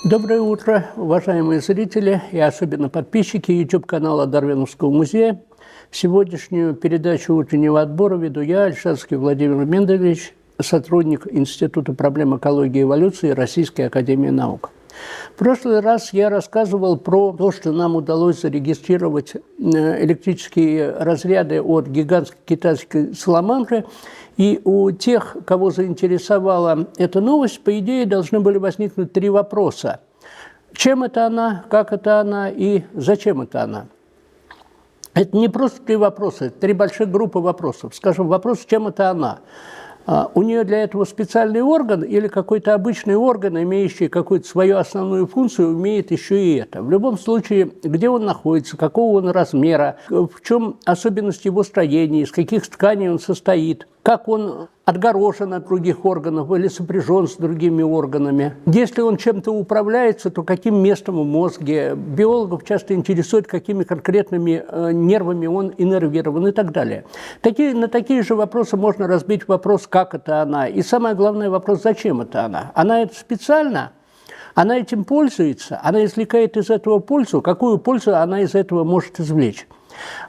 Доброе утро, уважаемые зрители и особенно подписчики YouTube-канала Дарвиновского музея. Сегодняшнюю передачу утреннего отбора веду я, Ольшанский Владимир Менделевич, сотрудник Института проблем экологии и эволюции Российской академии наук. В прошлый раз я рассказывал про то, что нам удалось зарегистрировать электрические разряды от гигантской китайской саламандры. И у тех, кого заинтересовала эта новость, по идее, должны были возникнуть три вопроса. Чем это она, как это она и зачем это она? Это не просто три вопроса, это три больших группы вопросов. Скажем, вопрос, чем это она? У нее для этого специальный орган или какой-то обычный орган, имеющий какую-то свою основную функцию, умеет еще и это. В любом случае, где он находится, какого он размера, в чем особенность его строения, из каких тканей он состоит, как он отгорожен от других органов или сопряжен с другими органами. Если он чем-то управляется, то каким местом в мозге. Биологов часто интересует, какими конкретными нервами он иннервирован и так далее. На такие же вопросы можно разбить вопрос, как это она. И самое главное вопрос, зачем это она. Она это специально? Она этим пользуется? Она извлекает из этого пользу? Какую пользу она из этого может извлечь?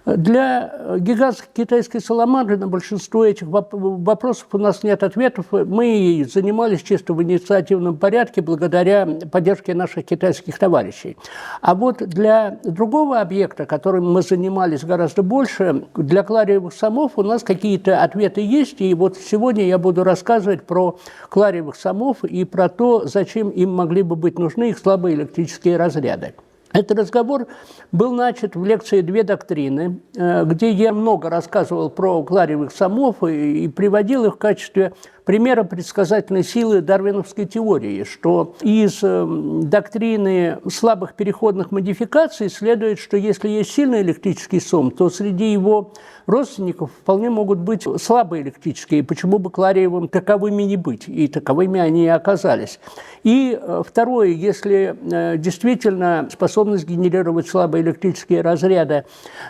Для гигантской китайской саламандры на большинство этих вопросов у нас нет ответов. Мы занимались чисто в инициативном порядке благодаря поддержке наших китайских товарищей. А вот для другого объекта, которым мы занимались гораздо больше, для клариевых самов у нас какие-то ответы есть. И вот сегодня я буду рассказывать про клариевых самов и про то, зачем им могли бы быть нужны их слабые электрические разряды. Этот разговор был начат в лекции «Две доктрины», где я много рассказывал про клариевых самов и приводил их в качестве примера предсказательной силы дарвиновской теории, что из доктрины слабых переходных модификаций следует, что если есть сильный электрический сом, то среди его родственников вполне могут быть слабые электрические, почему бы клариевым таковыми не быть, и таковыми они и оказались. И второе, если действительно способность генерировать слабые электрические разряды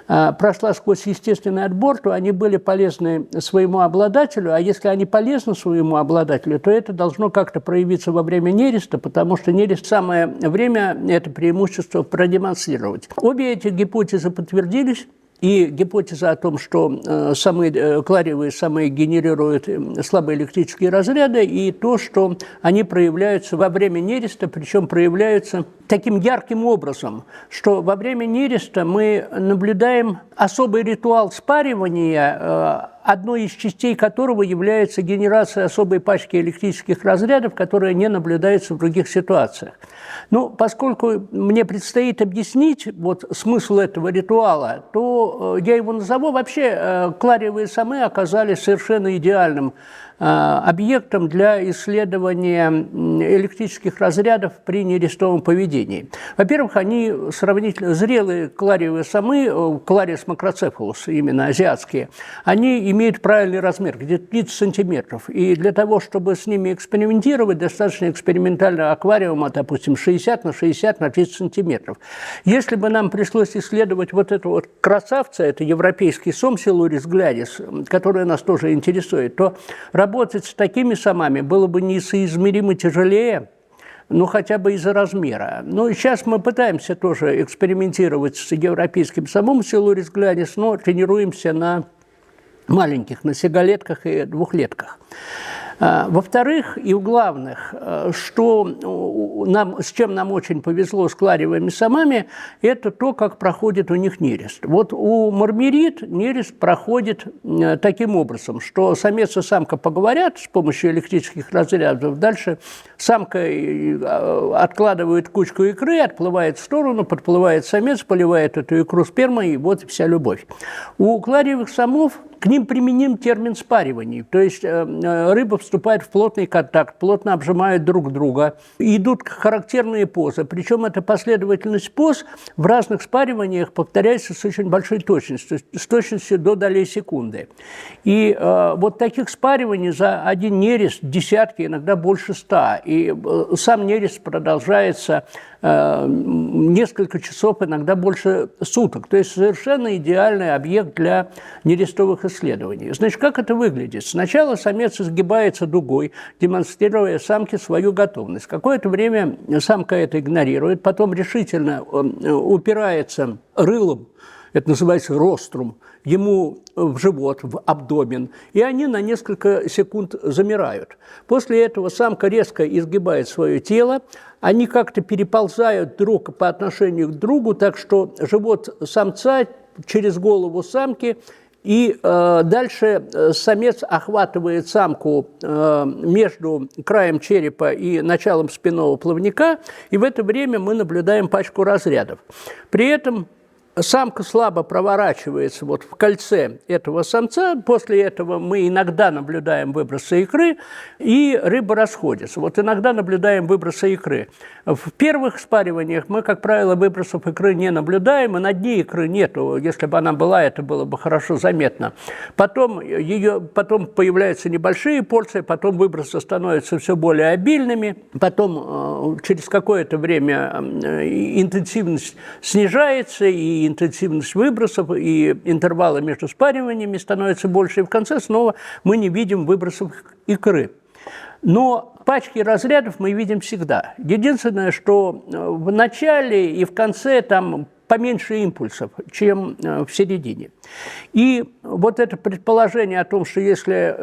прошла сквозь естественный отбор, то они были полезны своему обладателю, а если они полезны своему обладателю, то это должно как-то проявиться во время нереста, потому что нерест самое время это преимущество продемонстрировать. Обе эти гипотезы подтвердились. И гипотеза о том, что клариевые самые генерируют слабые электрические разряды, и то, что они проявляются во время нереста, причем проявляются таким ярким образом, что во время нереста мы наблюдаем особый ритуал спаривания, одной из частей которого является генерация особой пачки электрических разрядов, которая не наблюдается в других ситуациях. Но поскольку мне предстоит объяснить смысл этого ритуала, то я его назову. Вообще клариевые самы оказались совершенно идеальным объектом для исследования электрических разрядов при нерестовом поведении. Во-первых, они сравнительно зрелые клариевые самы, клариус макроцефалус, именно азиатские, они имеют правильный размер, где-то 30 сантиметров. И для того, чтобы с ними экспериментировать, достаточно экспериментального аквариума, допустим, 60 на 60 на 30 сантиметров. Если бы нам пришлось исследовать вот этого красавца, это европейский сом Silurus gladius, который нас тоже интересует, то работать с такими самами было бы несоизмеримо тяжелее, хотя бы из-за размера. Сейчас мы пытаемся тоже экспериментировать с европейским самом Silurus gladius, но тренируемся на маленьких, на сигалетках и двухлетках. Во-вторых, и в главных, с чем нам очень повезло с клариевыми самами, это то, как проходит у них нерест. Вот у мармерид нерест проходит таким образом, что самец и самка поговорят с помощью электрических разрядов, дальше самка откладывает кучку икры, отплывает в сторону, подплывает самец, поливает эту икру спермой, и вот вся любовь. У клариевых самов к ним применим термин спаривания, то есть рыба вступает в плотный контакт, плотно обжимают друг друга, идут характерные позы, причем эта последовательность поз в разных спариваниях повторяется с очень большой точностью, с точностью до долей секунды. И вот таких спариваний за один нерест десятки, иногда больше 100, и сам нерест продолжается несколько часов, иногда больше суток. То есть совершенно идеальный объект для нерестовых исследований. Значит, как это выглядит? Сначала самец изгибает поднимается дугой, демонстрируя самке свою готовность. Какое-то время самка это игнорирует, потом решительно упирается рылом, это называется рострум, ему в живот, в абдомен, и они на несколько секунд замирают. После этого самка резко изгибает свое тело, они как-то переползают друг по отношению к другу, так что живот самца через голову самки, и дальше самец охватывает самку между краем черепа и началом спинного плавника, и в это время мы наблюдаем пачку разрядов. При этом самка слабо проворачивается вот в кольце этого самца, после этого мы иногда наблюдаем выбросы икры, и рыба расходится. Вот иногда наблюдаем выбросы икры. В первых спариваниях мы, как правило, выбросов икры не наблюдаем, и на дне икры нету. Если бы она была, это было бы хорошо заметно. Потом появляются небольшие порции, потом выбросы становятся все более обильными, потом через какое-то время интенсивность снижается, и интенсивность выбросов, и интервалы между спариваниями становятся больше, и в конце снова мы не видим выбросов икры. Но пачки разрядов мы видим всегда. Единственное, что в начале и в конце там поменьше импульсов, чем в середине. И вот это предположение о том, что если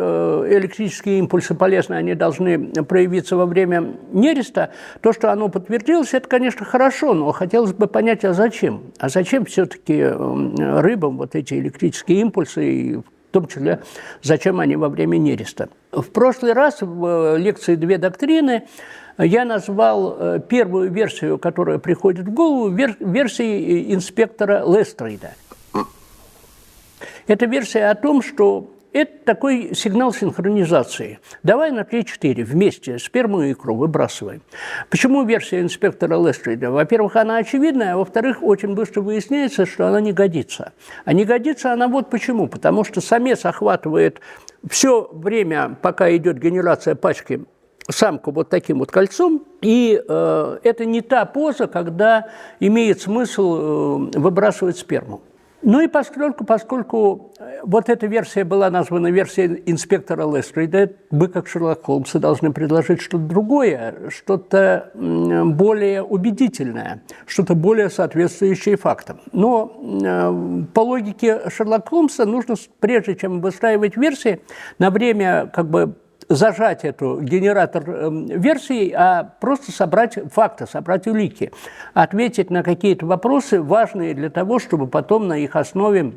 электрические импульсы полезны, они должны проявиться во время нереста, то, что оно подтвердилось, это, конечно, хорошо, но хотелось бы понять, а зачем? А зачем все-таки рыбам вот эти электрические импульсы, и в том числе, зачем они во время нереста? В прошлый раз в лекции «Две доктрины» я назвал первую версию, которая приходит в голову, версией инспектора Лестрейда. Это версия о том, что это такой сигнал синхронизации. Давай на 3-4 вместе сперму и икру выбрасываем. Почему версия инспектора Лестрейда? Во-первых, она очевидная, а во-вторых, очень быстро выясняется, что она не годится. А не годится она вот почему. Потому что самец охватывает все время, пока идет генерация пачки, самку вот таким вот кольцом, и это не та поза, когда имеет смысл выбрасывать сперму. Ну и поскольку вот эта версия была названа версией инспектора Лестрейда, мы, как Шерлок Холмс, должны предложить что-то другое, что-то более убедительное, что-то более соответствующее фактам. Но по логике Шерлока Холмса нужно, прежде чем выстраивать версии, на время как бы зажать эту генератор версий, а просто собрать факты, собрать улики, ответить на какие-то вопросы, важные для того, чтобы потом на их основе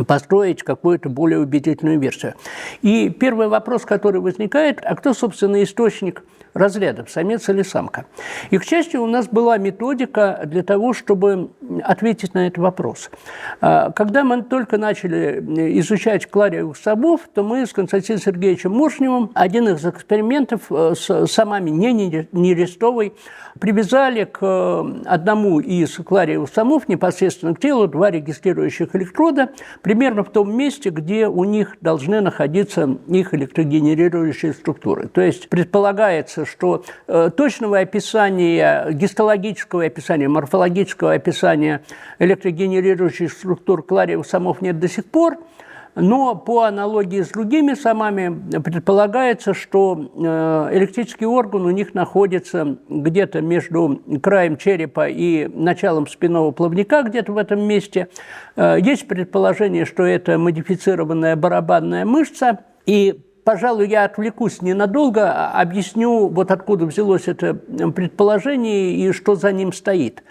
построить какую-то более убедительную версию. И первый вопрос, который возникает, а кто, собственно, источник разрядов, самец или самка? И, к счастью, у нас была методика для того, чтобы ответить на этот вопрос. Когда мы только начали изучать клариевых самов, то мы с Константином Сергеевичем Моршневым один из экспериментов с самами нерестовой привязали к одному из клариевых самов непосредственно к телу 2 регистрирующих электрода, примерно в том месте, где у них должны находиться их электрогенерирующие структуры. То есть предполагается, что точного описания, гистологического описания, морфологического описания электрогенерирующих структур клариевых самов нет до сих пор, но по аналогии с другими самами предполагается, что электрический орган у них находится где-то между краем черепа и началом спинного плавника, где-то в этом месте. Есть предположение, что это модифицированная барабанная мышца, и пожалуй, я отвлекусь ненадолго, объясню, вот откуда взялось это предположение и что за ним стоит.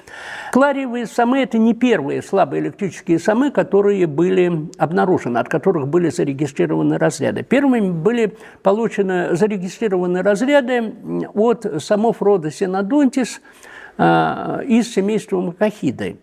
Клариевые самы – это не первые слабые электрические самы, которые были обнаружены, от которых были зарегистрированы разряды. Первыми были получены зарегистрированы разряды от самов рода Синодонтис из семейства Макахидой.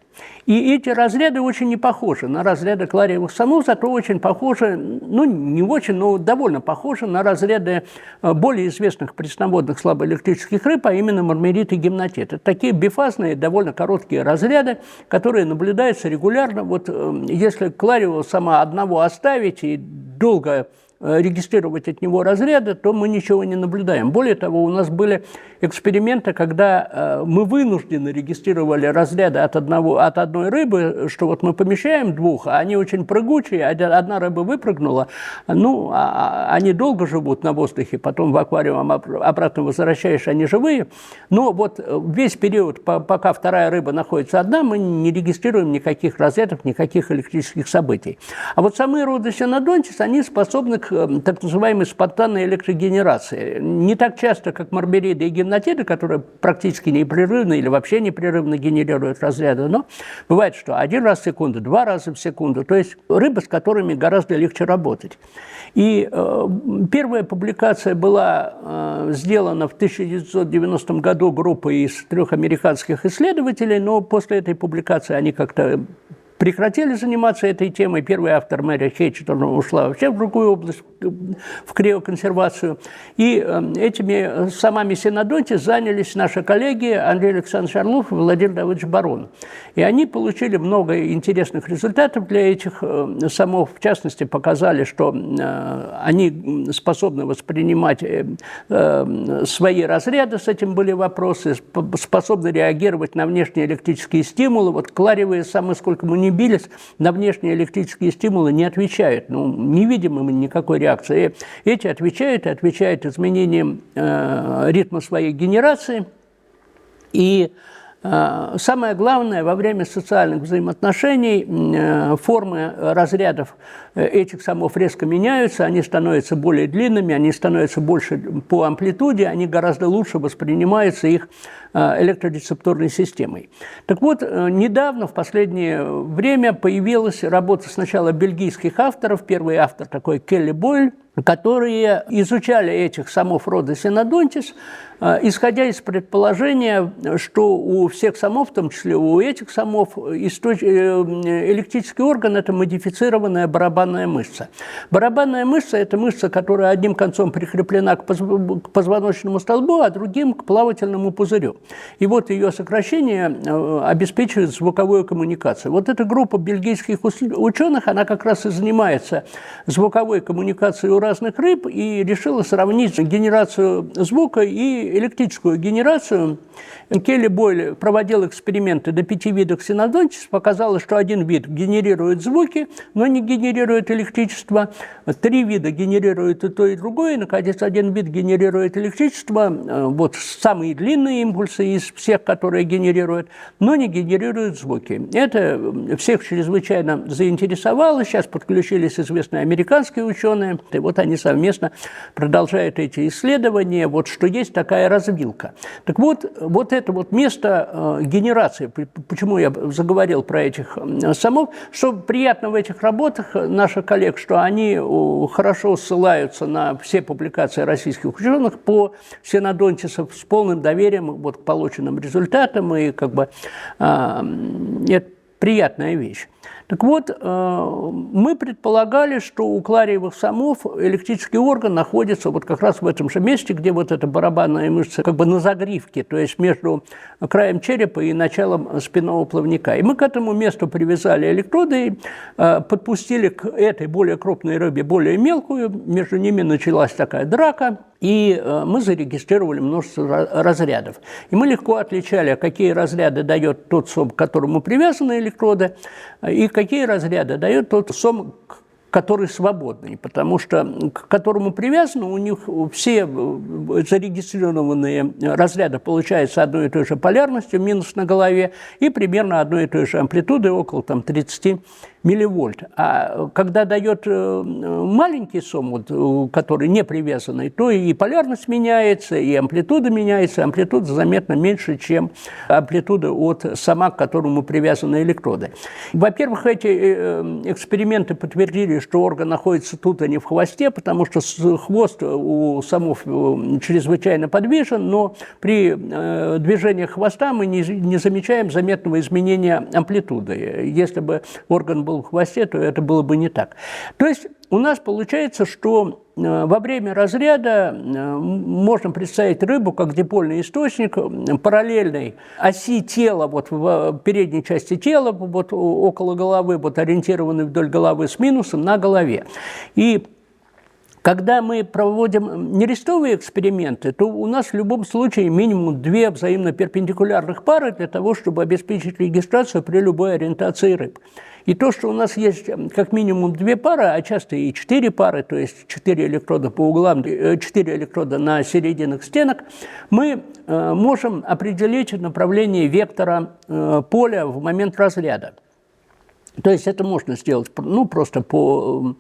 И эти разряды очень не похожи на разряды клариевых самов, зато очень похожи, ну не очень, но довольно похожи на разряды более известных пресноводных слабоэлектрических рыб, а именно мармерит и гимнотит. Это такие бифазные, довольно короткие разряды, которые наблюдаются регулярно. Вот если клариевого сама одного оставить и долго регистрировать от него разряды, то мы ничего не наблюдаем. Более того, у нас были эксперименты, когда мы вынужденно регистрировали разряды от одной рыбы, что вот мы помещаем двух, а они очень прыгучие, одна рыба выпрыгнула, ну, они долго живут на воздухе, потом в аквариум обратно возвращаешь, они живые, но вот весь период, пока вторая рыба находится одна, мы не регистрируем никаких разрядов, никаких электрических событий. А вот самые роды Синодонтис, они способны к так называемой спонтанной электрогенерации. Не так часто, как марбериды и гимнотиды, которые практически непрерывно или вообще непрерывно генерируют разряды, но бывает, что один раз в секунду, два раза в секунду, то есть рыбы, с которыми гораздо легче работать. И первая публикация была сделана в 1990 году группой из 3 американских исследователей, но после этой публикации они как-то прекратили заниматься этой темой. Первый автор, Мэри Хейчет, ушла вообще в другую область, в криоконсервацию. И этими самами Синодонтис занялись наши коллеги Андрей Александрович Орлов и Владимир Давыдович Барон. И они получили много интересных результатов для этих самов. В частности, показали, что они способны воспринимать свои разряды, с этим были вопросы, способны реагировать на внешние электрические стимулы. Вот клариевые самы, сколько мы не бились, на внешние электрические стимулы не отвечают. Ну, не видим мы никакой реакции. Эти отвечают изменением ритма своей генерации. И самое главное, во время социальных взаимоотношений формы разрядов этих самов резко меняются, они становятся более длинными, они становятся больше по амплитуде, они гораздо лучше воспринимаются их электрорецепторной системой. Так вот, недавно, в последнее время, появилась работа сначала бельгийских авторов, первый автор такой Келли Бойль, которые изучали этих самов рода Синодонтис, исходя из предположения, что у всех самов, в том числе у этих самов, электрический орган – это модифицированная барабанная мышца. Барабанная мышца – это мышца, которая одним концом прикреплена к позвоночному столбу, а другим – к плавательному пузырю. И вот ее сокращение обеспечивает звуковую коммуникацию. Вот эта группа бельгийских ученых, она как раз и занимается звуковой коммуникацией у разных рыб и решила сравнить генерацию звука и электрическую генерацию. Келли Бойль проводил эксперименты на 5 видах Синодонтис, показалось, что один вид генерирует звуки, но не генерирует электричество, 3 вида генерируют и то, и другое, и, наконец, один вид генерирует электричество, вот самые длинные импульсы из всех, которые генерируют, но не генерируют звуки. Это всех чрезвычайно заинтересовало, сейчас подключились известные американские ученые, и вот они совместно продолжают эти исследования, вот что есть такая развилка. Так вот, вот это вот место генерации, почему я заговорил про этих самов, что приятно в этих работах наших коллег, что они хорошо ссылаются на все публикации российских ученых по Синодонтисам с полным доверием вот, к полученным результатам, и как бы это приятная вещь. Так вот, мы предполагали, что у клариевых самов электрический орган находится вот как раз в этом же месте, где вот эта барабанная мышца как бы на загривке, то есть между краем черепа и началом спинного плавника. И мы к этому месту привязали электроды, подпустили к этой более крупной рыбе более мелкую, между ними началась такая драка, и мы зарегистрировали множество разрядов. И мы легко отличали, какие разряды дает тот сом, к которому привязаны электроды, и какие разряды дает тот сом, который свободный, потому что к которому привязаны, у них все зарегистрированные разряды получаются одной и той же полярностью, минус на голове, и примерно одной и той же амплитудой, около там, 30 милливольт. А когда дает маленький сом, вот, который не привязанный, то и полярность меняется, и амплитуда меняется. Амплитуда заметно меньше, чем амплитуда от сома, к которому привязаны электроды. Во-первых, эти эксперименты подтвердили, что орган находится тут, а не в хвосте, потому что хвост у самов чрезвычайно подвижен, но при движении хвоста мы не замечаем заметного изменения амплитуды. Если бы орган был в хвосте, то это было бы не так. То есть у нас получается, что во время разряда можно представить рыбу как дипольный источник параллельной оси тела, вот в передней части тела, вот около головы, вот ориентированный вдоль головы с минусом на голове. И Когда мы проводим нерестовые эксперименты, то у нас в любом случае минимум 2 взаимно перпендикулярных пары для того, чтобы обеспечить регистрацию при любой ориентации рыб. И то, что у нас есть как минимум 2 пары, а часто и 4 пары, то есть 4 электрода по углам, 4 электрода на серединах стенок, мы можем определить направление вектора поля в момент разряда. То есть это можно сделать, ну, просто по,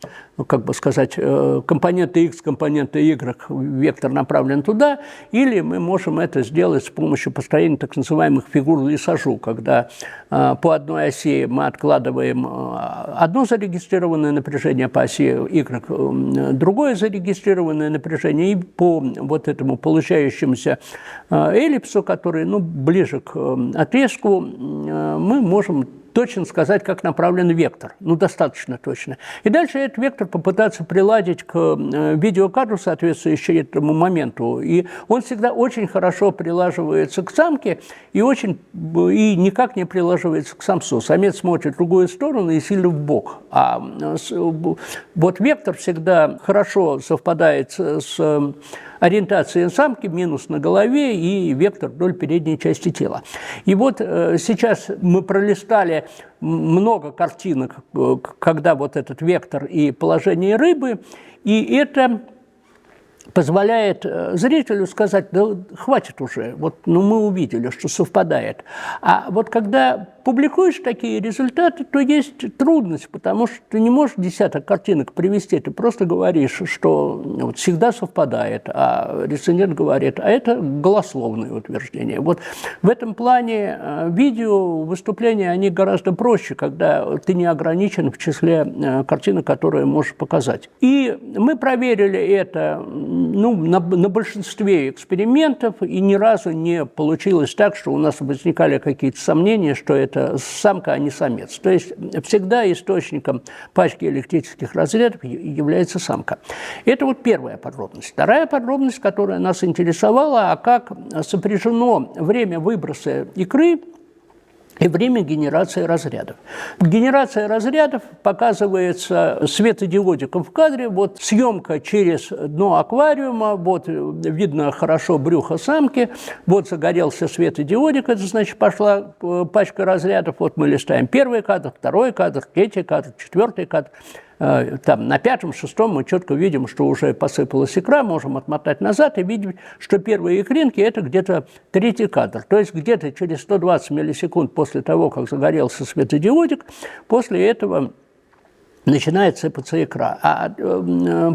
как бы сказать, компонента X, компонента Y, вектор направлен туда, или мы можем это сделать с помощью построения так называемых фигур Лисажу, когда по одной оси мы откладываем одно зарегистрированное напряжение, по оси Y другое зарегистрированное напряжение, и по вот этому получающемуся эллипсу, который, ну, ближе к отрезку, мы можем точно сказать, как направлен вектор, ну, достаточно точно. И дальше этот вектор попытаться приладить к видеокадру, соответствующему этому моменту. И он всегда очень хорошо прилаживается к самке и никак не прилаживается к самцу. Самец смотрит в другую сторону и сильно в бок. А вот вектор всегда хорошо совпадает с ориентация самки, минус на голове и вектор вдоль передней части тела. И вот сейчас мы пролистали много картинок, когда вот этот вектор и положение рыбы, и это позволяет зрителю сказать: да хватит уже, вот, ну, мы увидели, что совпадает. А вот когда публикуешь такие результаты, то есть трудность, потому что ты не можешь десяток картинок привести, ты просто говоришь, что вот всегда совпадает, а рецензент говорит, а это голословное утверждение. Вот в этом плане видео выступления, они гораздо проще, когда ты не ограничен в числе картинок, которые можешь показать. И мы проверили это, ну, на большинстве экспериментов, и ни разу не получилось так, что у нас возникали какие-то сомнения, что это самка, а не самец. То есть всегда источником пачки электрических разрядов является самка. Это вот первая подробность. Вторая подробность, которая нас интересовала, а как сопряжено время выброса икры и время генерации разрядов. Генерация разрядов показывается светодиодиком в кадре. Вот съемка через дно аквариума, вот видно хорошо брюхо самки, вот загорелся светодиодик, это значит пошла пачка разрядов. Вот мы листаем первый кадр, второй кадр, третий кадр, четвертый кадр. Там на 5-м, 6-м мы четко видим, что уже посыпалась икра, можем отмотать назад и видим, что первые икринки – это где-то третий кадр. То есть где-то через 120 миллисекунд после того, как загорелся светодиодик, после этого начинает сыпаться икра. А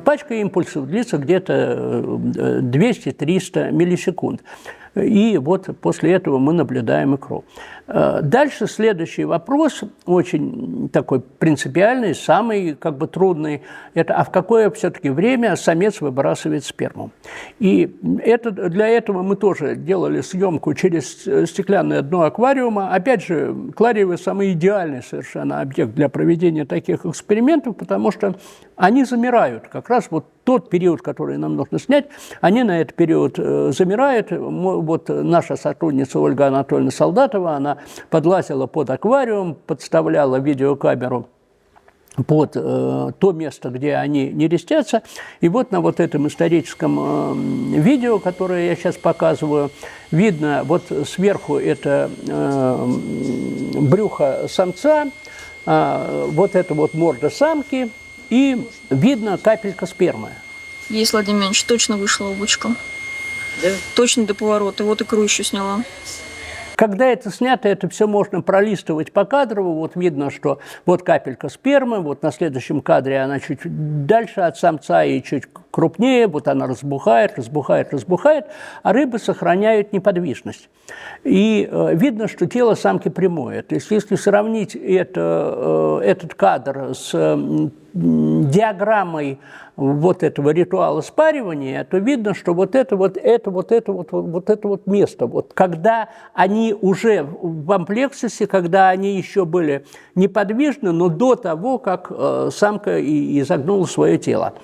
пачка импульсов длится где-то 200-300 миллисекунд. И вот после этого мы наблюдаем икру. Дальше следующий вопрос, очень такой принципиальный, самый как бы трудный, это а в какое все-таки время самец выбрасывает сперму. И для этого мы тоже делали съемку через стеклянное дно аквариума. Опять же, клариевы самый идеальный совершенно объект для проведения таких экспериментов, потому что они замирают. Как раз вот тот период, который нам нужно снять, они на этот период замирают. Вот наша сотрудница Ольга Анатольевна Солдатова, она подлазила под аквариум, подставляла видеокамеру под то место, где они нерестятся. И вот на вот этом историческом видео, которое я сейчас показываю, видно вот сверху это брюхо самца, вот это вот морда самки, и видно капелька спермы. Есть, Владимир Ильич, точно вышла обучка. Да? Точно до поворота. Вот икру еще сняла. Когда это снято, это все можно пролистывать по кадру. Вот видно, что вот капелька спермы, вот на следующем кадре она чуть дальше от самца и чуть крупнее, вот она разбухает, а рыбы сохраняют неподвижность. И видно, что тело самки прямое. То есть если сравнить этот кадр с диаграммой вот этого ритуала спаривания, то видно, что вот это место, вот когда они уже в амплексусе, когда они еще были неподвижны, но до того, как самка изогнула свое тело.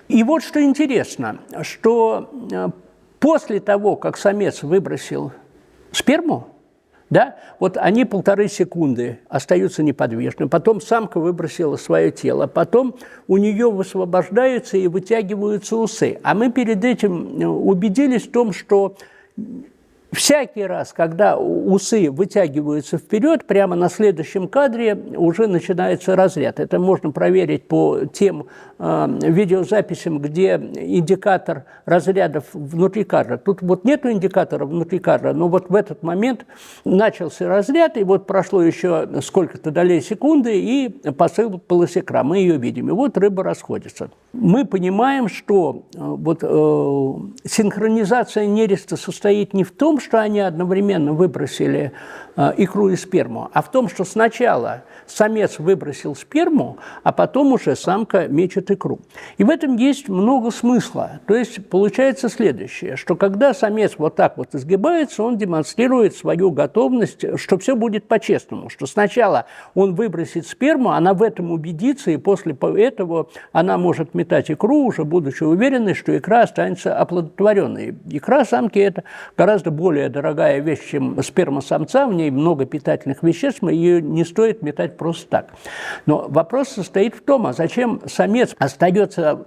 И вот что интересно, что после того, как самец выбросил сперму, Да? Вот они 1,5 секунды остаются неподвижны, потом самка выбросила свое тело, потом у нее высвобождаются и вытягиваются усы. А мы перед этим убедились в том, что всякий раз, когда усы вытягиваются вперед, прямо на следующем кадре уже начинается разряд. Это можно проверить по тем видеозаписям, где индикатор разрядов внутри кадра. Тут вот нету индикатора внутри кадра, но вот в этот момент начался разряд, и вот прошло еще сколько-то долей секунды, и посыпалась икра. Мы ее видим, и вот рыба расходится. Мы понимаем, что вот синхронизация нереста состоит не в том, что они одновременно выбросили икру и сперму, а в том, что сначала самец выбросил сперму, а потом уже самка мечет икру. И в этом есть много смысла. То есть получается следующее, что когда самец вот так вот изгибается, он демонстрирует свою готовность, что все будет по-честному, что сначала он выбросит сперму, она в этом убедится, и после этого она может метать икру, уже будучи уверенной, что икра останется оплодотворенной. Икра самки – это гораздо более дорогая вещь, чем сперма самца, в ней много питательных веществ, ее не стоит метать просто так. Но вопрос состоит в том, а зачем самец остается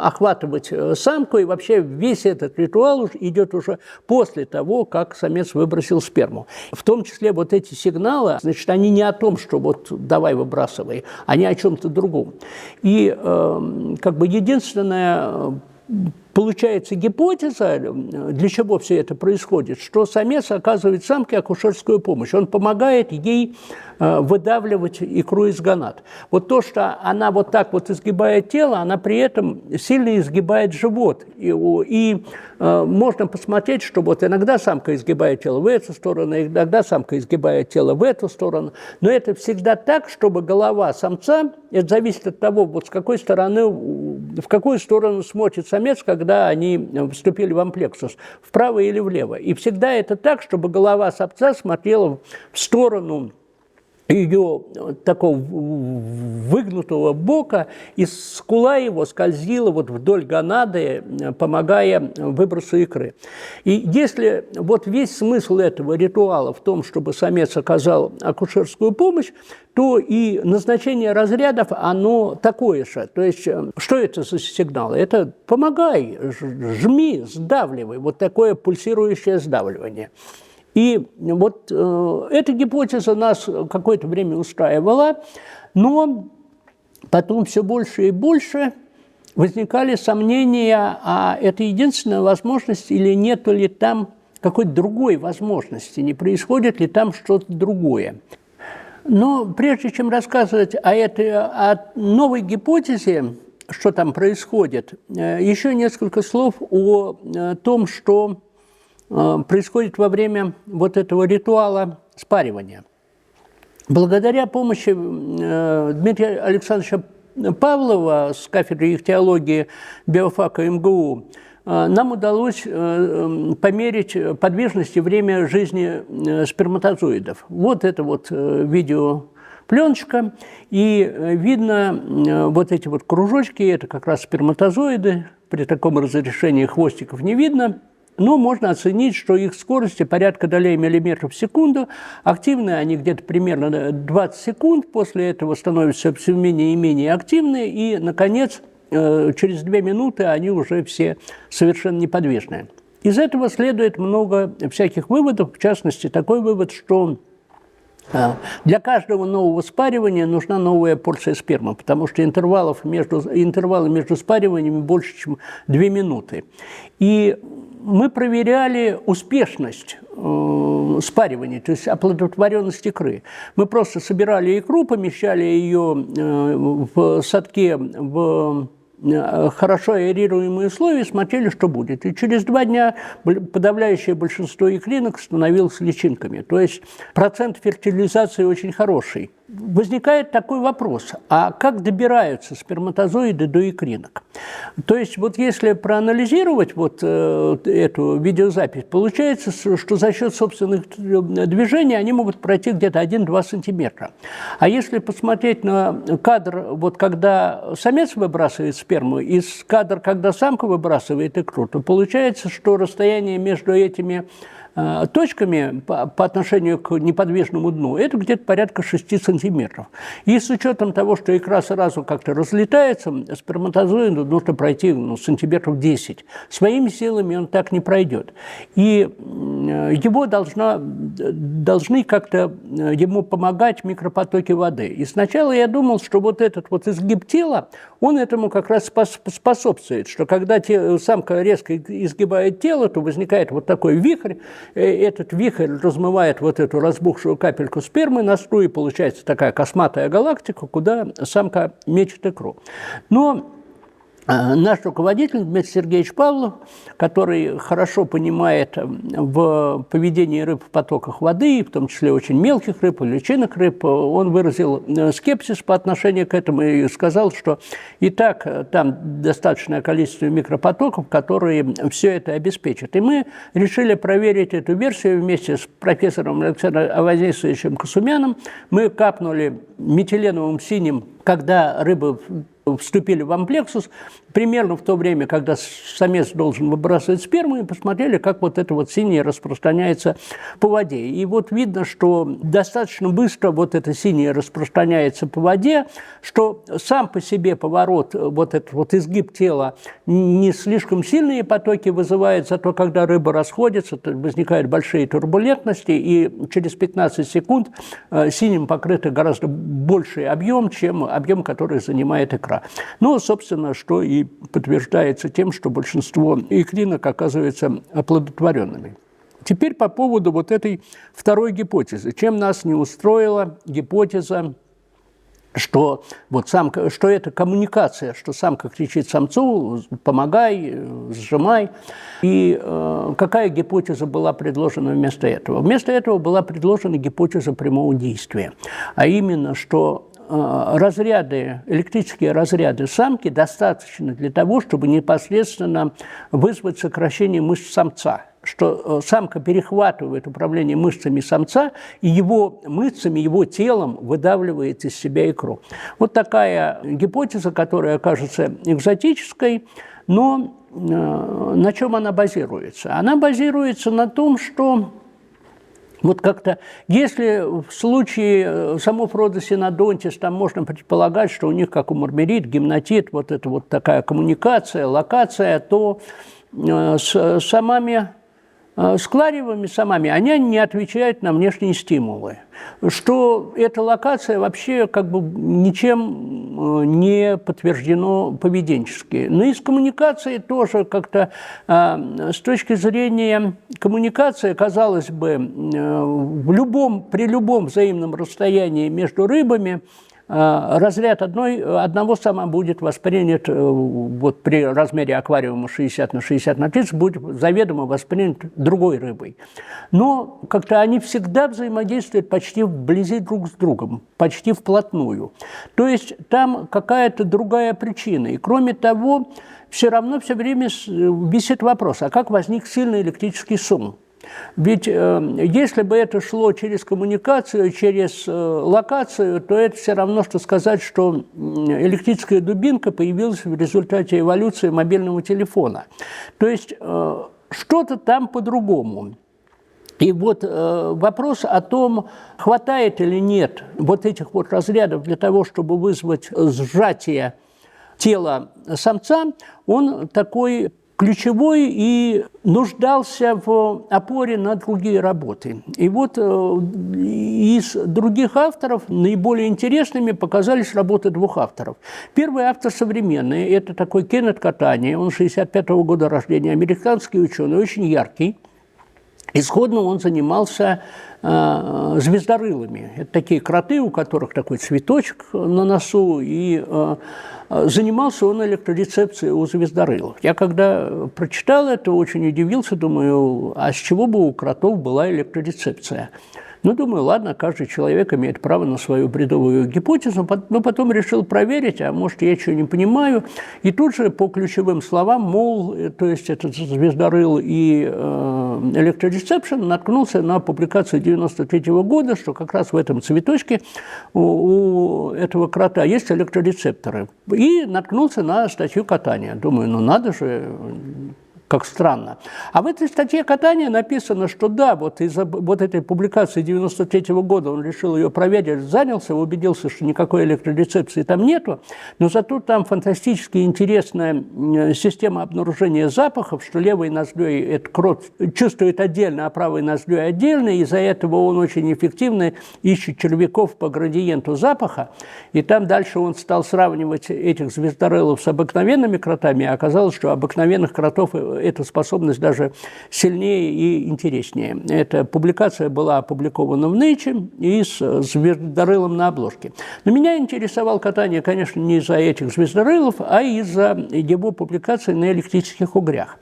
охватывать самку, и вообще весь этот ритуал идет уже после того, как самец выбросил сперму. В том числе вот эти сигналы, значит, они не о том, что вот давай выбрасывай, они о чем-то другом. И как бы единственное, получается гипотеза, для чего все это происходит, что самец оказывает самке акушерскую помощь. Он помогает ей выдавливать икру из гонад. Вот то, что она вот так вот изгибает тело, она при этом сильно изгибает живот. И можно посмотреть, что вот иногда самка изгибает тело в эту сторону, иногда самка изгибает тело в эту сторону. Но это всегда так, чтобы голова самца, это зависит от того, вот с какой стороны, в какую сторону смотрит самец, когда они вступили в амплексус, вправо или влево. И всегда это так, чтобы голова самца смотрела в сторону ее такого выгнутого бока, и скула его скользила вот вдоль гонады, помогая выбросу икры. И если вот весь смысл этого ритуала в том, чтобы самец оказал акушерскую помощь, то и назначение разрядов, оно такое же. То есть, что это за сигналы? Это помогай, жми, сдавливай, вот такое пульсирующее сдавливание. И вот эта гипотеза нас какое-то время устраивала, но потом все больше и больше возникали сомнения, а это единственная возможность или нет ли там какой-то другой возможности, не происходит ли там что-то другое. Но прежде чем рассказывать о новой гипотезе, что там происходит, еще несколько слов о том, что происходит во время вот этого ритуала спаривания. Благодаря помощи Дмитрия Александровича Павлова с кафедры ихтиологии биофака МГУ нам удалось померить подвижность и время жизни сперматозоидов. Вот это вот видеопленочка, и видно вот эти вот кружочки, это как раз сперматозоиды, при таком разрешении хвостиков не видно. Но можно оценить, что их скорости порядка долей миллиметров в секунду. Активны они где-то примерно 20 секунд, после этого становятся все менее и менее активны, и, наконец, через 2 минуты они уже все совершенно неподвижные. Из этого следует много всяких выводов, в частности, такой вывод, что для каждого нового спаривания нужна новая порция спермы, потому что интервалы между спариваниями больше, чем 2 минуты. И мы проверяли успешность спаривания, то есть оплодотворенность икры. Мы просто собирали икру, помещали ее в садке в хорошо аэрируемые условия, смотрели, что будет. И через 2 дня подавляющее большинство икринок становилось личинками. То есть процент фертилизации очень хороший. Возникает такой вопрос, а как добираются сперматозоиды до икринок? То есть вот если проанализировать вот эту видеозапись, получается, что за счет собственных движений они могут пройти где-то 1-2 сантиметра. А если посмотреть на кадр, вот когда самец выбрасывает сперму, и кадр, когда самка выбрасывает икру, то получается, что расстояние между этими точками по отношению к неподвижному дну, это где-то порядка 6 сантиметров. И с учетом того, что икра сразу как-то разлетается, сперматозоиду нужно пройти сантиметров 10. Своими силами он так не пройдет. И его должны как-то ему помогать микропотоки воды. И сначала я думал, что вот этот вот изгиб тела, он этому как раз способствует, что когда самка резко изгибает тело, то возникает вот такой вихрь, этот вихрь размывает вот эту разбухшую капельку спермы на стру, и получается такая косматая галактика, куда самка мечет икру. Но наш руководитель Дмитрий Сергеевич Павлов, который хорошо понимает в поведении рыб в потоках воды, в том числе очень мелких рыб, личинок рыб, он выразил скепсис по отношению к этому и сказал, что и так там достаточное количество микропотоков, которые все это обеспечат. И мы решили проверить эту версию вместе с профессором Александром Авазисовичем Касумяном. Мы капнули метиленовым синим, когда рыбы вступили в амплексус, примерно в то время, когда самец должен выбрасывать сперму, и посмотрели, как вот это вот синее распространяется по воде. И вот видно, что достаточно быстро вот это синее распространяется по воде, что сам по себе поворот, вот этот вот изгиб тела, не слишком сильные потоки вызывает, зато когда рыба расходится, то возникают большие турбулентности, и через 15 секунд синим покрыт гораздо больший объем, чем объем, который занимает икра. Ну, собственно, что и подтверждается тем, что большинство икринок оказываются оплодотворенными. Теперь по поводу вот этой второй гипотезы. Чем нас не устроила гипотеза, что, вот самка, что это коммуникация, что самка кричит самцу «помогай», «сжимай». И какая гипотеза была предложена вместо этого? Вместо этого была предложена гипотеза прямого действия, а именно, что электрические разряды самки достаточно для того, чтобы непосредственно вызвать сокращение мышц самца, что самка перехватывает управление мышцами самца и его мышцами, его телом выдавливает из себя икру. Вот такая гипотеза, которая кажется экзотической, но на чем она базируется? Она базируется на том, что вот как-то, если в случае самофродос синодонтис, там можно предполагать, что у них, как у мармерит, гемнотит, вот это вот такая коммуникация, локация, то с самами склариевыми самами они не отвечают на внешние стимулы. Что эта локация вообще как бы ничем не подтверждено поведенчески. Но и с коммуникацией тоже как-то с точки зрения коммуникации, казалось бы, при любом взаимном расстоянии между рыбами разряд одного сама будет воспринят вот при размере аквариума 60 на 60 на 30, будет заведомо воспринят другой рыбой. Но как-то они всегда взаимодействуют почти вблизи друг с другом, почти вплотную. То есть там какая-то другая причина. И кроме того, все равно все время висит вопрос, а как возник сильный электрический шум? Ведь если бы это шло через коммуникацию, через локацию, то это все равно, что сказать, что электрическая дубинка появилась в результате эволюции мобильного телефона. То есть что-то там по-другому. И вот вопрос о том, хватает или нет вот этих вот разрядов для того, чтобы вызвать сжатие тела самца, он такой ключевой и нуждался в опоре на другие работы. И вот из других авторов наиболее интересными показались работы двух авторов. Первый автор современный, это такой Кеннет Катани, он 65-го года рождения, американский ученый, очень яркий. Исходно он занимался звездорылами. Это такие кроты, у которых такой цветочек на носу, и занимался он электрорецепцией у звездорылов. Я когда прочитал это, очень удивился, думаю, а с чего бы у кротов была электрорецепция? Ну, думаю, ладно, каждый человек имеет право на свою бредовую гипотезу, но потом решил проверить, а может, я чего не понимаю. И тут же по ключевым словам, мол, то есть этот звездорыл и электрорецепшн, наткнулся на публикацию 93-го года, что как раз в этом цветочке у этого крота есть электрорецепторы. И наткнулся на статью Катани. Думаю, ну надо же, Как странно. А в этой статье Катания написано, что да, вот из-за вот этой публикации 93-го года он решил ее проверить, занялся, убедился, что никакой электрорецепции там нету, но зато там фантастически интересная система обнаружения запахов, что левой ноздрёй эту кровь чувствует отдельно, а правой ноздрёй отдельно, и из-за этого он очень эффективно ищет червяков по градиенту запаха, и там дальше он стал сравнивать этих звездорылов с обыкновенными кротами, а оказалось, что обыкновенных кротов эта способность даже сильнее и интереснее. Эта публикация была опубликована в Nature и с звездорылом на обложке. Но меня интересовал Катания, конечно, не из-за этих звездорылов, а из-за его публикации на электрических угрях.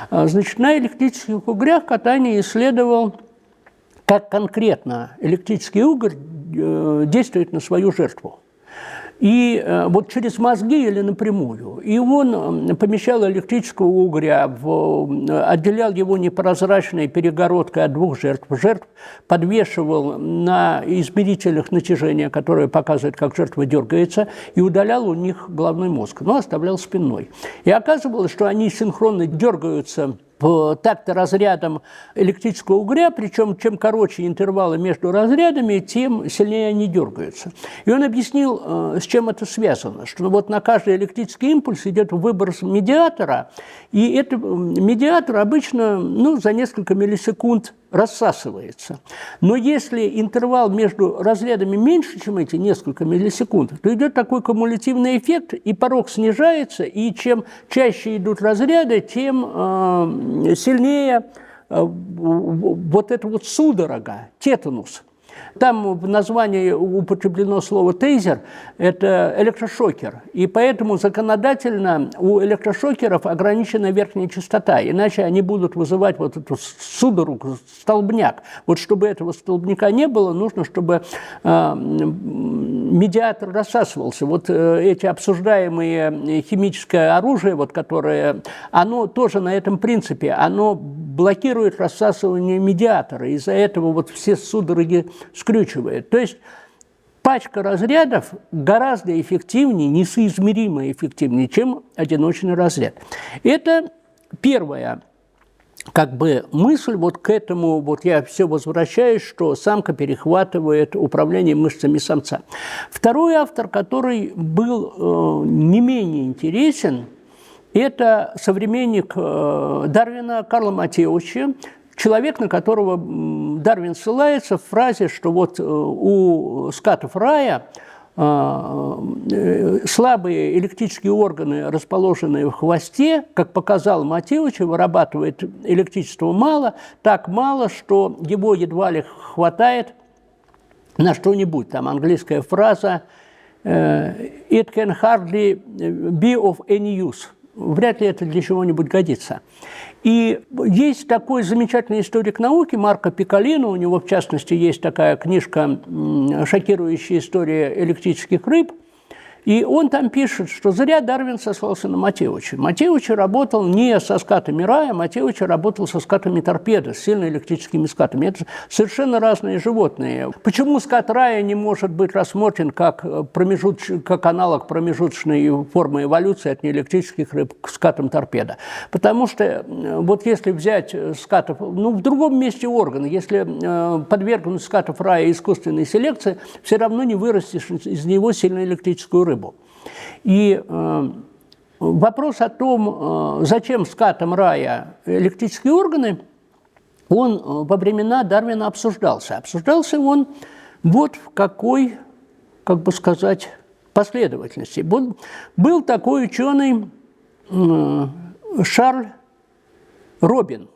Значит, на электрических угрях Катания исследовал, как конкретно электрический угорь действует на свою жертву. И вот через мозги или напрямую. И он помещал электрического угря, отделял его непрозрачной перегородкой от двух жертв. Жертв подвешивал на измерителях натяжения, которые показывают, как жертва дергается, и удалял у них головной мозг, но оставлял спинной. И оказывалось, что они синхронно дергаются в такт разрядом электрического угря, причем чем короче интервалы между разрядами, тем сильнее они дергаются. И он объяснил, с чем это связано, что вот на каждый электрический импульс идет выброс медиатора, и этот медиатор обычно за несколько миллисекунд рассасывается. Но если интервал между разрядами меньше, чем эти несколько миллисекунд, то идет такой кумулятивный эффект, и порог снижается, и чем чаще идут разряды, тем сильнее вот эта вот судорога, тетанус. Там в названии употреблено слово «тейзер», это электрошокер, и поэтому законодательно у электрошокеров ограничена верхняя частота, иначе они будут вызывать вот эту судорогу, столбняк. Вот чтобы этого столбняка не было, нужно, чтобы медиатор рассасывался. Вот эти обсуждаемые химическое оружие, вот, которое, оно тоже на этом принципе, оно блокирует рассасывание медиатора, из-за этого вот все судороги скрючивает. То есть пачка разрядов гораздо эффективнее, несоизмеримо эффективнее, чем одиночный разряд. Это первая мысль, вот к этому вот я все возвращаюсь, что самка перехватывает управление мышцами самца. Второй автор, который был не менее интересен, это современник Дарвина Карла Матеуча, человек, на которого Дарвин ссылается в фразе, что вот у скатов рая слабые электрические органы, расположенные в хвосте, как показал Матеуч, вырабатывает электричества мало, так мало, что его едва ли хватает на что-нибудь. Там английская фраза «It can hardly be of any use». Вряд ли это для чего-нибудь годится. И есть такой замечательный историк науки Марко Пикколино, у него, в частности, есть такая книжка «Шокирующая история электрических рыб», и он там пишет, что зря Дарвин сослался на Матеуча. Матеуч работал не со скатами рая, Матеуч работал со скатами торпеды, с сильно электрическими скатами. Это совершенно разные животные. Почему скат рая не может быть рассмотрен как аналог промежуточной формы эволюции от неэлектрических рыб к скатам торпеда? Потому что вот если взять скатов, в другом месте органа, если подвергнуть скатов рая искусственной селекции, все равно не вырастешь из него сильно электрическую рыбу. И вопрос о том, зачем скатам рая электрические органы, он во времена Дарвина обсуждался. Обсуждался он вот в какой, последовательности. Был такой ученый Шарль Робин.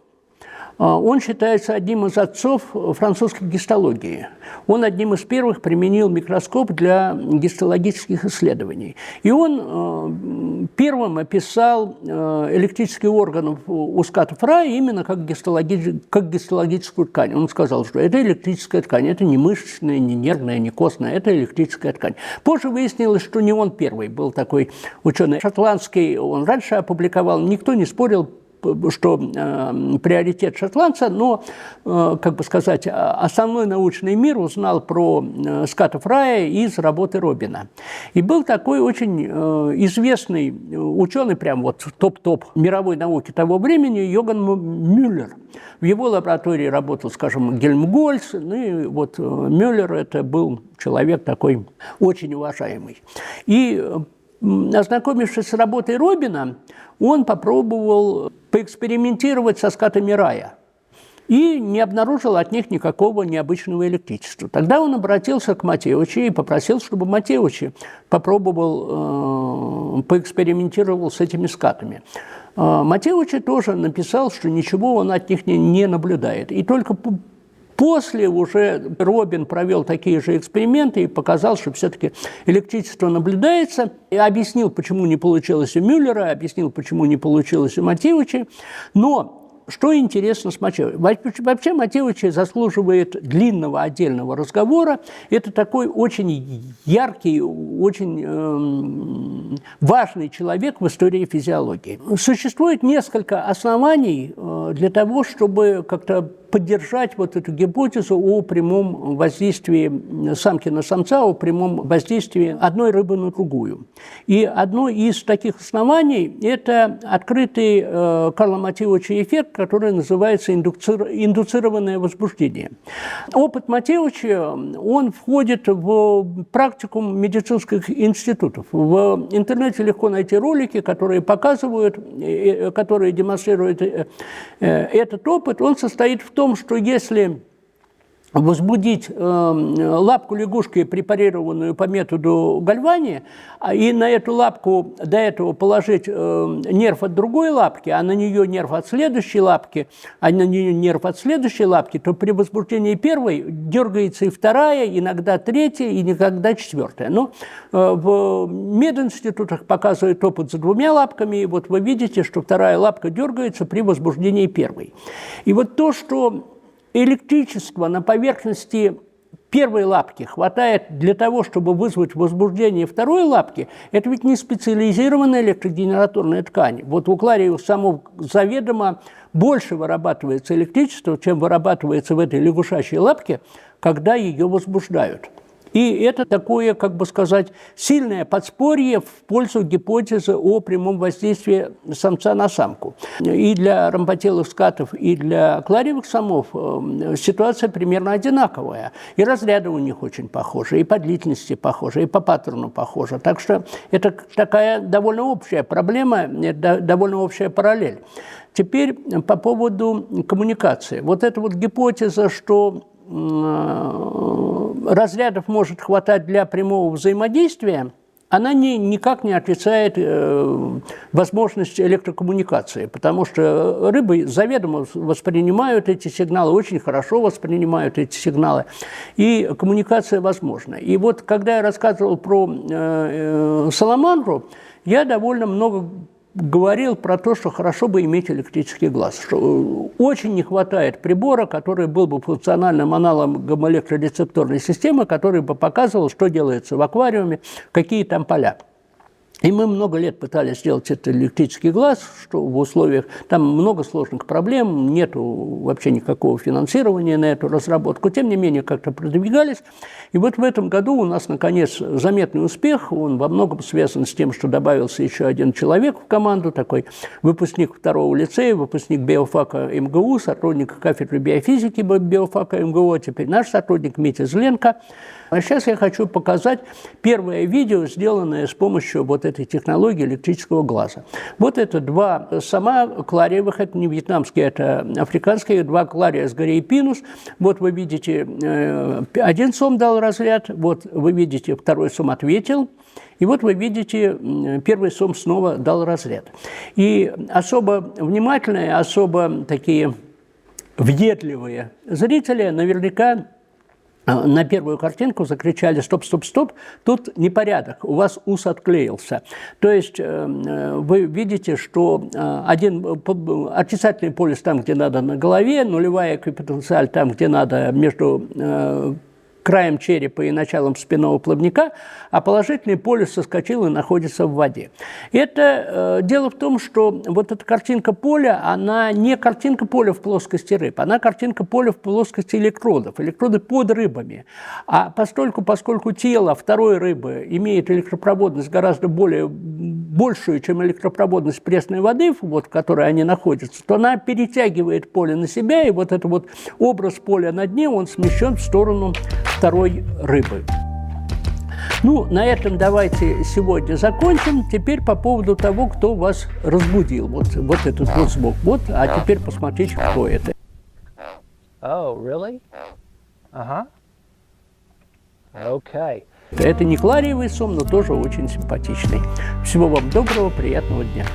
Он считается одним из отцов французской гистологии. Он одним из первых применил микроскоп для гистологических исследований. И он первым описал электрический орган у скатов рая именно как гистологическую ткань. Он сказал, что это электрическая ткань, это не мышечная, не нервная, не костная, это электрическая ткань. Позже выяснилось, что не он первый был такой ученый. Шотландский, он раньше опубликовал, никто не спорил что приоритет шотландца, но, как бы сказать, основной научный мир узнал про скатов рая из работы Робина. И был такой очень известный ученый, прям вот топ-топ мировой науки того времени, Йоган Мюллер. В его лаборатории работал, скажем, Гельмгольц, ну и вот Мюллер – это был человек такой очень уважаемый. И, ознакомившись с работой Робина, он попробовал поэкспериментировать со скатами рая и не обнаружил от них никакого необычного электричества. Тогда он обратился к Матеучи и попросил, чтобы Матеучи попробовал, поэкспериментировал с этими скатами. Матеучи тоже написал, что ничего он от них не наблюдает. И только после уже Робин провел такие же эксперименты и показал, что все-таки электричество наблюдается, и объяснил, почему не получилось у Мюллера, объяснил, почему не получилось у Матеучи. Но что интересно с Матеучи? Вообще Матеучи заслуживает длинного отдельного разговора. Это такой очень яркий, очень важный человек в истории физиологии. Существует несколько оснований для того, чтобы как-то поддержать вот эту гипотезу о прямом воздействии самки на самца, о прямом воздействии одной рыбы на другую. И одно из таких оснований – это открытый Карлом Матеучи эффект, который называется индуцированное возбуждение. Опыт Матеучи, он входит в практикум медицинских институтов. В интернете легко найти ролики, которые показывают, которые демонстрируют этот опыт. Он состоит в том, что если возбудить лапку лягушки, препарированную по методу Гальвани, и на эту лапку до этого положить нерв от другой лапки, а на нее нерв от следующей лапки, то при возбуждении первой дергается и вторая, иногда третья, и никогда четвертая. Но в мединститутах показывают опыт за двумя лапками, и вот вы видите, что вторая лапка дергается при возбуждении первой. И вот то, что электричество на поверхности первой лапки хватает для того, чтобы вызвать возбуждение второй лапки, это ведь не специализированная электрогенераторная ткань. Вот у клариевых самов заведомо больше вырабатывается электричество, чем вырабатывается в этой лягушачьей лапке, когда ее возбуждают. И это такое, как бы сказать, сильное подспорье в пользу гипотезы о прямом воздействии самца на самку. И для ромботелых скатов, и для клариевых самов ситуация примерно одинаковая. И разряды у них очень похожи, и по длительности похожи, и по паттерну похожи. Так что это такая довольно общая проблема, довольно общая параллель. Теперь по поводу коммуникации. Вот эта вот гипотеза, что разрядов может хватать для прямого взаимодействия, она никак не отрицает возможность электрокоммуникации, потому что рыбы заведомо воспринимают эти сигналы, очень хорошо воспринимают эти сигналы, и коммуникация возможна. И вот когда я рассказывал про саламандру, я довольно много говорил про то, что хорошо бы иметь электрический глаз, что очень не хватает прибора, который был бы функциональным аналогом электрорецепторной системы, который бы показывал, что делается в аквариуме, какие там поля. И мы много лет пытались сделать этот электрический глаз, что в условиях, там много сложных проблем, нет вообще никакого финансирования на эту разработку, тем не менее как-то продвигались. И вот в этом году у нас, наконец, заметный успех, он во многом связан с тем, что добавился еще один человек в команду, такой выпускник второго лицея, выпускник биофака МГУ, сотрудник кафедры биофизики биофака МГУ, а теперь наш сотрудник Митя Зленко. А сейчас я хочу показать первое видео, сделанное с помощью вот этой технологии электрического глаза. Вот это два сама клариевых, это не вьетнамские, это африканские, два клария с горей Пинус. Вот вы видите, один сом дал разряд, вот вы видите, второй сом ответил. И вот вы видите, первый сом снова дал разряд. И особо внимательные, особо такие въедливые зрители наверняка на первую картинку закричали «стоп, стоп, стоп», тут непорядок, у вас ус отклеился. То есть вы видите, что один отрицательный полюс там, где надо на голове, нулевая эквипотенциаль там, где надо между краем черепа и началом спинного плавника, а положительный полюс соскочил и находится в воде. Это дело в том, что вот эта картинка поля, она не картинка поля в плоскости рыб, она картинка поля в плоскости электродов, электроды под рыбами. А поскольку тело второй рыбы имеет электропроводность гораздо большую, чем электропроводность пресной воды, вот, в которой они находятся, то она перетягивает поле на себя, и вот этот вот образ поля на дне, он смещен в сторону второй рыбы. Ну, на этом давайте сегодня закончим. Теперь по поводу того, кто вас разбудил. Вот этот вот звук. Вот, а теперь посмотрите, кто это. Oh, really? Uh-huh. Okay. Это не клариевый сон, но тоже очень симпатичный. Всего вам доброго, приятного дня.